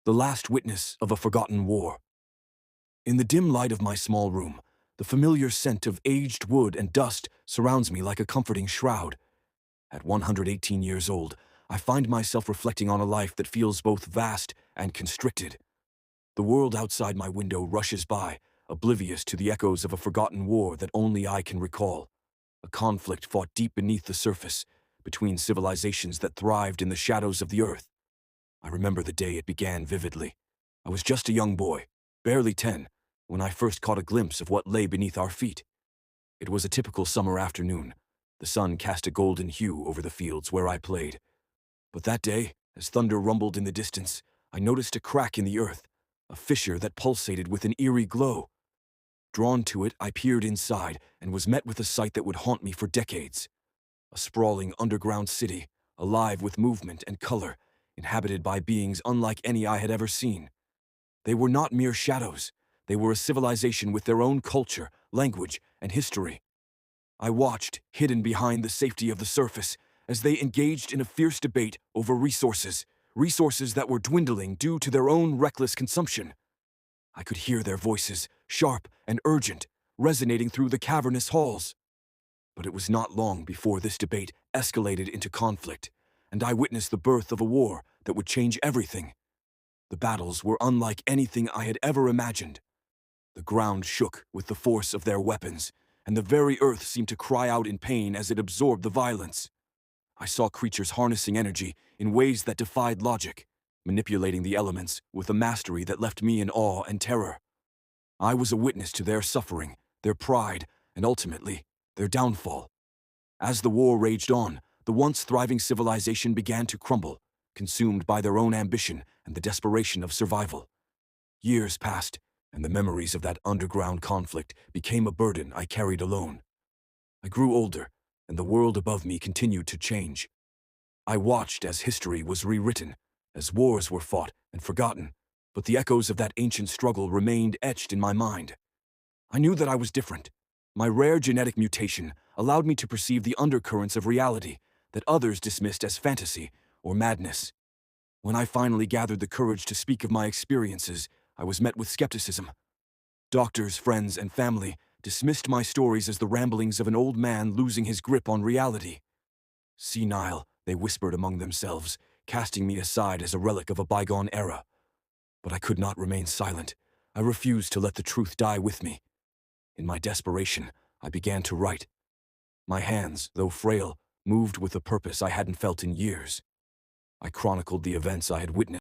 the last witness of a forgotten war. In the dim light of my small room, the familiar scent of aged wood and dust surrounds me like a comforting shroud. At 118 years old, I find myself reflecting on a life that feels both vast and constricted. The world outside my window rushes by, oblivious to the echoes of a forgotten war that only I can recall. A conflict fought deep beneath the surface, between civilizations that thrived in the shadows of the earth. I remember the day it began vividly. I was just a young boy, barely 10, when I first caught a glimpse of what lay beneath our feet. It was a typical summer afternoon. The sun cast a golden hue over the fields where I played. But that day, as thunder rumbled in the distance, I noticed a crack in the earth, a fissure that pulsated with an eerie glow. Drawn to it, I peered inside and was met with a sight that would haunt me for decades. A sprawling underground city, alive with movement and color, inhabited by beings unlike any I had ever seen. They were not mere shadows. They were a civilization with their own culture, language, and history. I watched, hidden behind the safety of the surface, as they engaged in a fierce debate over resources that were dwindling due to their own reckless consumption. I could hear their voices, sharp and urgent, resonating through the cavernous halls. But it was not long before this debate escalated into conflict, and I witnessed the birth of a war that would change everything. The battles were unlike anything I had ever imagined. The ground shook with the force of their weapons, and the very earth seemed to cry out in pain as it absorbed the violence. I saw creatures harnessing energy in ways that defied logic, manipulating the elements with a mastery that left me in awe and terror. I was a witness to their suffering, their pride, and ultimately, their downfall. As the war raged on, the once thriving civilization began to crumble, consumed by their own ambition and the desperation of survival. Years passed, and the memories of that underground conflict became a burden I carried alone. I grew older, and the world above me continued to change. I watched as history was rewritten, as wars were fought and forgotten, but the echoes of that ancient struggle remained etched in my mind. I knew that I was different. My rare genetic mutation allowed me to perceive the undercurrents of reality that others dismissed as fantasy or madness. When I finally gathered the courage to speak of my experiences, I was met with skepticism. Doctors, friends, and family dismissed my stories as the ramblings of an old man losing his grip on reality. Senile, they whispered among themselves, casting me aside as a relic of a bygone era. But I could not remain silent. I refused to let the truth die with me. In my desperation, I began to write. My hands, though frail, moved with a purpose I hadn't felt in years. I chronicled the events I had witnessed.